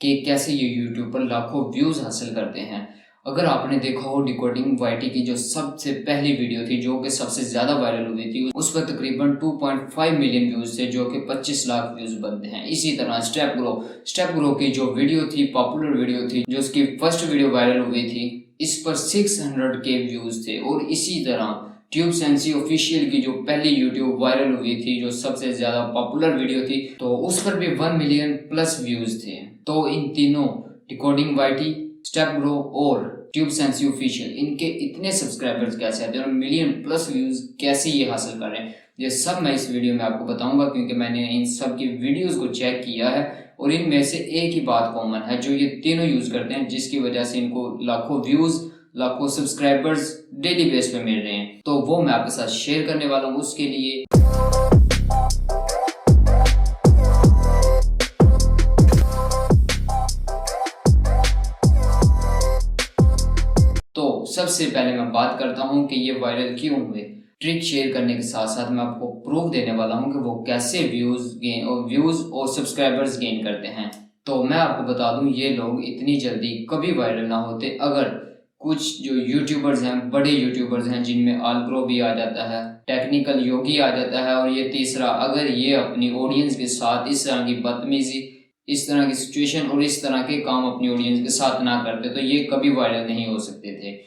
कि कैसे ये यूट्यूब पर लाखों व्यूज़ हासिल करते हैं। अगर आपने देखा हो डिकोडिंग वाईटी की जो सबसे पहली वीडियो थी जो कि सबसे ज़्यादा वायरल हुई थी, उस पर तकरीबन 2.5 मिलियन व्यूज़ थे जो कि 25 लाख व्यूज़ बनते हैं। इसी तरह स्टेप ग्रो की जो वीडियो थी, पॉपुलर वीडियो थी, जो उसकी फर्स्ट वीडियो वायरल हुई थी, इस पर 600 के व्यूज़ थे। और इसी तरह ट्यूब सेंसी ऑफिशियल की जो पहली यूट्यूब वायरल हुई थी, जो सबसे ज्यादा पॉपुलर वीडियो थी, तो उस पर भी 1 मिलियन प्लस व्यूज थे। तो इन तीनों डिकोडिंग वाईटी, स्टेप ग्रो और ट्यूब सेंसी ऑफिशियल, इनके इतने सब्सक्राइबर्स कैसे आते हैं और मिलियन प्लस व्यूज कैसे ये हासिल कर रहे हैं, ये सब मैं इस वीडियो में आपको बताऊंगा, क्योंकि मैंने इन सब की वीडियोस को चेक किया है और इनमें से एक ही बात कॉमन है जो ये तीनों यूज करते हैं, जिसकी वजह से इनको लाखों व्यूज, लाखों सब्सक्राइबर्स डेली बेस पे मिल रहे हैं। तो वो मैं आपके साथ शेयर करने वाला हूँ। उसके लिए तो सबसे पहले मैं बात करता हूँ कि ये वायरल क्यों हुए। ट्रिक शेयर करने के साथ साथ मैं आपको प्रूफ देने वाला हूँ कि वो कैसे व्यूज और सब्सक्राइबर्स गेन करते हैं। तो मैं आपको बता दूं, ये लोग इतनी जल्दी कभी वायरल ना होते अगर कुछ जो यूट्यूबर्स हैं, बड़े यूट्यूबर्स हैं, जिनमें आलग्रो भी आ जाता है, टेक्निकल योगी आ जाता है, और ये तीसरा, अगर ये अपनी ऑडियंस के साथ इस तरह की बदतमीजी, इस तरह की सिचुएशन और इस तरह के काम अपनी ऑडियंस के साथ ना करते तो ये कभी वायरल नहीं हो सकते थे।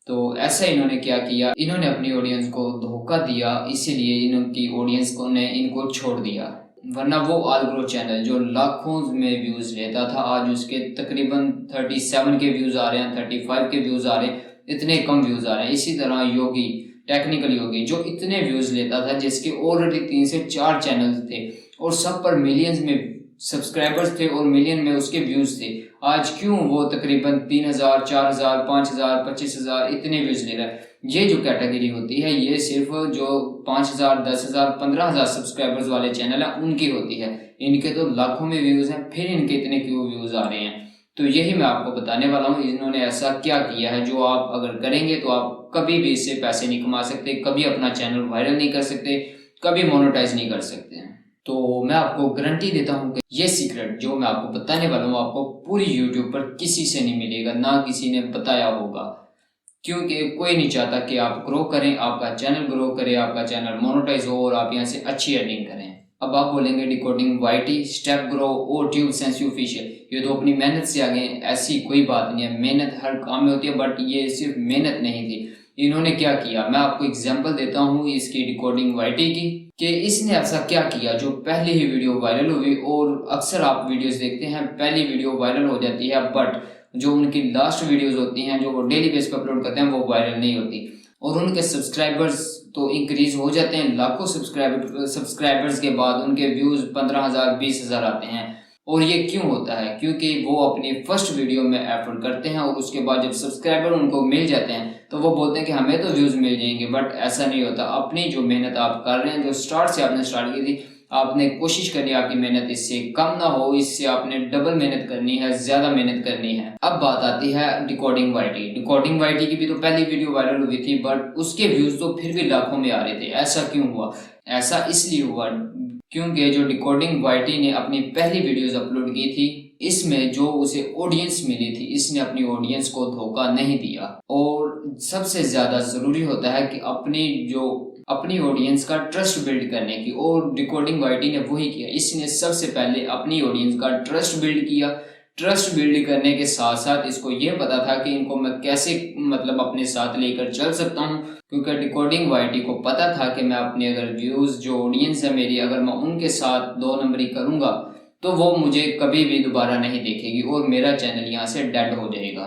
तो ऐसा इन्होंने क्या किया, इन्होंने अपनी ऑडियंस को धोखा दिया, इसीलिए इनकी ऑडियंस को ने इनको छोड़ दिया। वरना वो आलग्रो चैनल जो लाखों में व्यूज लेता था, आज उसके तकरीबन 37 के व्यूज आ रहे हैं, 35 के व्यूज आ रहे हैं, इतने कम व्यूज आ रहे हैं। इसी तरह योगी, टेक्निकल योगी, जो इतने व्यूज लेता था, जिसके ऑलरेडी 3 से 4 चैनल थे और सब पर मिलियंस में सब्सक्राइबर्स थे और मिलियन में उसके व्यूज थे, आज क्यों वो तकरीबन 3000, 4000, 5000, 25000 इतने व्यूज ले रहा है। ये जो कैटेगरी होती है, ये सिर्फ जो 5000, 10000, 15000 सब्सक्राइबर्स वाले चैनल है उनकी होती है। इनके तो लाखों में व्यूज हैं, फिर इनके इतने क्यों व्यूज आ रहे हैं। तो यही मैं आपको बताने वाला हूँ, इन्होंने ऐसा क्या किया है जो आप अगर करेंगे तो आप कभी भी इससे पैसे नहीं कमा सकते, कभी अपना चैनल वायरल नहीं कर सकते, कभी मोनेटाइज नहीं कर सकते हैं। तो मैं आपको गारंटी देता हूँ कि ये सीक्रेट जो मैं आपको बताने वाला हूँ, आपको पूरी यूट्यूब पर किसी से नहीं मिलेगा, ना किसी ने बताया होगा, क्योंकि कोई नहीं चाहता कि आप ग्रो करें, आपका चैनल ग्रो करे, आपका चैनल मोनेटाइज हो और आप यहाँ से अच्छी अर्निंग करें। अब आप बोलेंगे डिकोडिंग वाईटी, स्टेप ग्रो और ट्यूब सेंसी ऑफिशियल, ये तो अपनी मेहनत से आगे हैं। ऐसी कोई बात नहीं है, मेहनत हर काम में होती है, बट ये सिर्फ मेहनत नहीं थी। इन्होंने क्या किया, मैं आपको एग्जांपल देता हूँ इसकी डिकोडिंग वाईटी की, कि इसने ऐसा क्या किया जो पहली ही वीडियो वायरल हुई। और अक्सर आप वीडियोस देखते हैं, पहली वीडियो वायरल हो जाती है, बट जो उनकी लास्ट वीडियोस होती हैं जो वो डेली बेस पर अपलोड करते हैं, वो वायरल नहीं होती और उनके सब्सक्राइबर्स तो इंक्रीज हो जाते हैं। लाखों सब्सक्राइबर्स के बाद उनके व्यूज 15,000, 20,000 आते हैं। और ये क्यों होता है, क्योंकि वो अपनी फर्स्ट वीडियो में एफर्ट करते हैं और उसके बाद जब सब्सक्राइबर उनको मिल जाते हैं तो वो बोलते हैं कि हमें तो व्यूज मिल जाएंगे, बट ऐसा नहीं होता। अपनी जो मेहनत आप कर रहे हैं, जो स्टार्ट से आपने स्टार्ट की थी, आपने कोशिश करनी है आपकी मेहनत इससे कम ना हो, इससे आपने डबल मेहनत करनी है, ज्यादा मेहनत करनी है। अब बात आती है डिकोडिंग वाईटी। डिकोडिंग वाईटी की भी तो पहली वीडियो वायरल हुई थी, बट उसके व्यूज तो फिर भी लाखों में आ रहे थे। ऐसा क्यों हुआ? ऐसा इसलिए हुआ क्योंकि जो डिकोडिंग वाईटी ने अपनी पहली वीडियोस अपलोड की थी, इसमें जो उसे ऑडियंस मिली थी, इसने अपनी ऑडियंस को धोखा नहीं दिया। और सबसे ज्यादा जरूरी होता है कि अपनी ऑडियंस का ट्रस्ट बिल्ड करने की, और डिकोडिंग वाईटी ने वही किया। इसने सबसे पहले अपनी ऑडियंस का ट्रस्ट बिल्ड किया। ट्रस्ट बिल्ड करने के साथ साथ इसको ये पता था कि इनको मैं कैसे अपने साथ लेकर चल सकता हूँ, क्योंकि डिकोडिंग वाईटी को पता था कि मैं अपने अगर व्यूज, जो ऑडियंस है मेरी, अगर मैं उनके साथ 2 नंबरी करूंगा तो वो मुझे कभी भी दोबारा नहीं देखेगी और मेरा चैनल यहाँ से डेड हो जाएगा।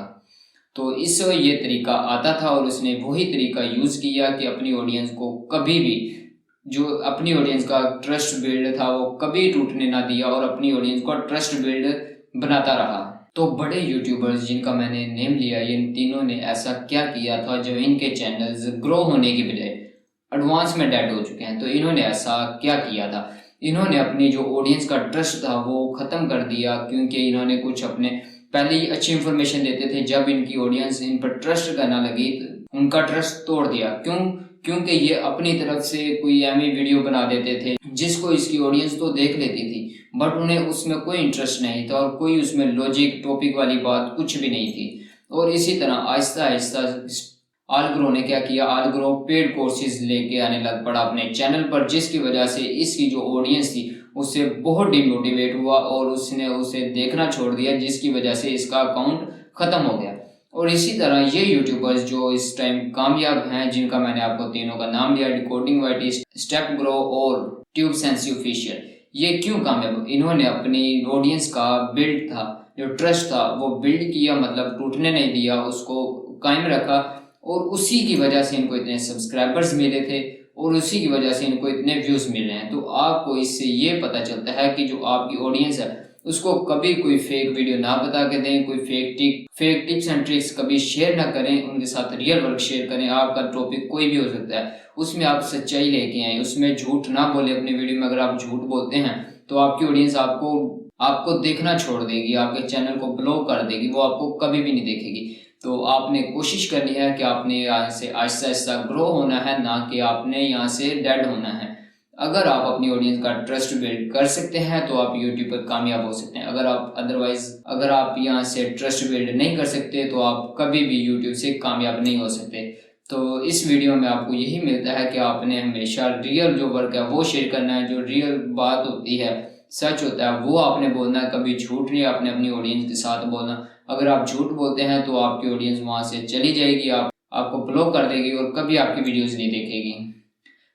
तो इससे ये तरीका आता था और उसने वही तरीका यूज किया कि अपनी ऑडियंस को कभी भी, जो अपनी ऑडियंस का ट्रस्ट बिल्ड था, वो कभी टूटने ना दिया और अपनी ऑडियंस को ट्रस्ट बिल्ड बनाता रहा। तो बड़े यूट्यूबर्स जिनका मैंने नेम लिया, इन तीनों ने ऐसा क्या किया था जो इनके चैनल्स ग्रो होने की बजाय एडवांस में डेड हो चुके हैं। तो इन्होंने ऐसा क्या किया था, इन्होंने अपनी जो ऑडियंस का ट्रस्ट था वो खत्म कर दिया, क्योंकि इन्होंने कुछ अपने पहले ही अच्छी इंफॉर्मेशन देते थे। जब इनकी ऑडियंस इन पर ट्रस्ट करना लगी तो उनका ट्रस्ट तोड़ दिया। क्योंकि ये अपनी तरफ से कोई एमी वीडियो बना देते थे जिसको इसकी ऑडियंस तो देख लेती थी, बट उन्हें उसमें कोई इंटरेस्ट नहीं था और कोई उसमें लॉजिक टॉपिक वाली बात कुछ भी नहीं थी। और इसी तरह आहिस्ता आहिस्ता आलग्रो ने क्या किया, आलग्रो पेड कोर्सेज लेके आने लग पड़ा अपने चैनल पर, जिसकी वजह से इसकी जो ऑडियंस थी उससे बहुत डिमोटिवेट हुआ और उसने उसे देखना छोड़ दिया, जिसकी वजह से इसका अकाउंट खत्म हो गया। और इसी तरह ये यूट्यूबर्स जो इस टाइम कामयाब हैं, जिनका मैंने आपको तीनों का नाम लिया, डिकोडिंग वाइटी, स्टेप ग्रो और ट्यूब सेंसी ऑफिशियल, ये क्यों कामयाब? इन्होंने अपनी ऑडियंस का बिल्ड था, जो ट्रस्ट था वो बिल्ड किया, मतलब टूटने नहीं दिया, उसको कायम रखा, और उसी की वजह से इनको इतने सब्सक्राइबर्स मिले थे और उसी की वजह से इनको इतने व्यूज मिल रहे हैं। तो आपको इससे ये पता चलता है कि जो आपकी ऑडियंस है उसको कभी कोई फेक वीडियो ना बता के दें, कोई फेक टिप्स एंड ट्रिक्स कभी शेयर ना करें, उनके साथ रियल वर्क शेयर करें। आपका टॉपिक कोई भी हो सकता है, उसमें आप सच्चाई लेके आए, उसमें झूठ ना बोले अपनी वीडियो में। अगर आप झूठ बोलते हैं तो आपकी ऑडियंस आपको देखना छोड़ देगी, आपके चैनल को ब्लॉक कर देगी, वो आपको कभी भी नहीं देखेगी। तो आपने कोशिश करनी है कि आपने यहाँ से आहिस्ता आहिस्ता ग्रो होना है, ना कि आपने यहाँ से डेड होना है। अगर आप अपनी ऑडियंस का ट्रस्ट बिल्ड कर सकते हैं तो आप यूट्यूब पर कामयाब हो सकते हैं। अगर आप यहाँ से ट्रस्ट बिल्ड नहीं कर सकते तो आप कभी भी यूट्यूब से कामयाब नहीं हो सकते। तो इस वीडियो में आपको यही मिलता है कि आपने हमेशा रियल जो वर्क है वो शेयर करना है, जो रियल बात होती है, सच होता है, वो आपने बोलना है, कभी झूठ नहीं आपने अपनी ऑडियंस के साथ बोलना। अगर आप झूठ बोलते हैं तो आपकी ऑडियंस वहां से चली जाएगी, आपको ब्लॉक कर देगी और कभी आपकी वीडियोस नहीं देखेगी,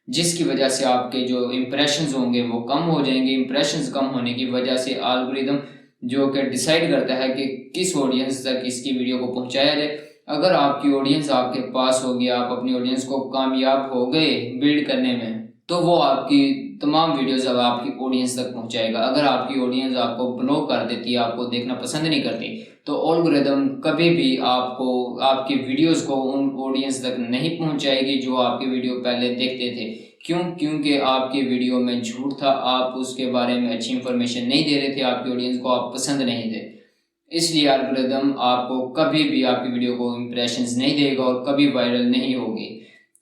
जिसकी वजह से आपके जो इम्प्रेशंस होंगे वो कम हो जाएंगे। इम्प्रेशंस कम होने की वजह से एल्गोरिदम जो कि डिसाइड करता है कि किस ऑडियंस तक इसकी वीडियो को पहुंचाया जाए। अगर आपकी ऑडियंस आपके पास होगी, आप अपनी ऑडियंस को कामयाब हो गए बिल्ड करने में, तो वो आपकी तमाम वीडियोस अब आपकी ऑडियंस तक पहुंचाएगा। अगर आपकी ऑडियंस आपको ब्लॉक कर देती है, आपको देखना पसंद नहीं करती, तो एल्गोरिदम कभी भी आपकी वीडियोस को उन ऑडियंस तक नहीं पहुंचाएगी जो आपकी वीडियो पहले देखते थे। क्योंकि आपकी वीडियो में झूठ था, आप उसके बारे में अच्छी इंफॉर्मेशन नहीं दे रहे थे, आपकी ऑडियंस को आप पसंद नहीं थे, इसलिए एल्गोरिदम आपको कभी भी आपकी वीडियो को इंप्रेशंस नहीं देगा और कभी वायरल नहीं होगी।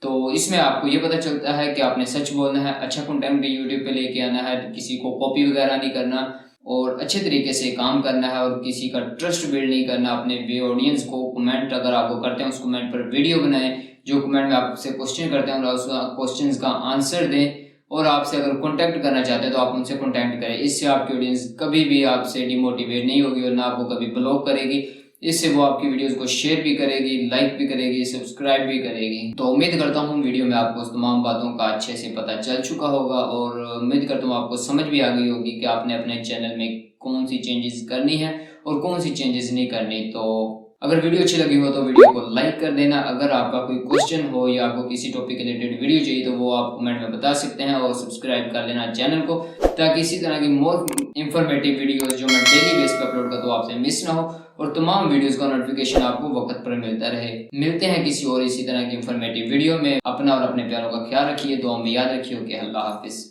तो इसमें आपको ये पता चलता है कि आपने सच बोलना है, अच्छा कंटेंट यूट्यूब पे लेके आना है, किसी को कॉपी वगैरह नहीं करना और अच्छे तरीके से काम करना है और किसी का ट्रस्ट बिल्ड नहीं करना अपने ऑडियंस को। कमेंट अगर आपको करते हैं उस कमेंट पर वीडियो बनाएं, जो कमेंट में आपसे क्वेश्चन करते हैं और उस क्वेश्चन का आंसर दें, और आपसे अगर कॉन्टैक्ट करना चाहते हैं तो आप उनसे कॉन्टैक्ट करें। इससे आपकी ऑडियंस कभी भी आपसे डिमोटिवेट नहीं होगी और ना आपको कभी ब्लॉक करेगी। इससे वो आपकी वीडियोस को शेयर भी करेगी, लाइक भी करेगी, सब्सक्राइब भी करेगी। तो उम्मीद करता हूँ वीडियो में आपको तमाम बातों का अच्छे से पता चल चुका होगा और उम्मीद करता हूँ आपको समझ भी आ गई होगी कि आपने अपने चैनल में कौन सी चेंजेस करनी है और कौन सी चेंजेस नहीं करनी। तो अगर वीडियो अच्छी लगी हो तो वीडियो को लाइक कर देना। अगर आपका कोई क्वेश्चन हो या आपको किसी टॉपिक रिलेटेड वीडियो चाहिए तो वो आप कमेंट में बता सकते हैं और सब्सक्राइब कर लेना चैनल को, ताकि इसी तरह की मोर इंफॉर्मेटिव वीडियोस जो मैं डेली बेस पर अपलोड करता हूँ आपसे मिस ना हो और तमाम वीडियोस का नोटिफिकेशन आपको वक्त पर मिलता रहे। मिलते हैं किसी और इसी तरह की इंफॉर्मेटिव वीडियो में। अपना और अपने प्यारों का ख्याल रखिए, दुआ में याद रखिए कि अल्लाह हाफिज।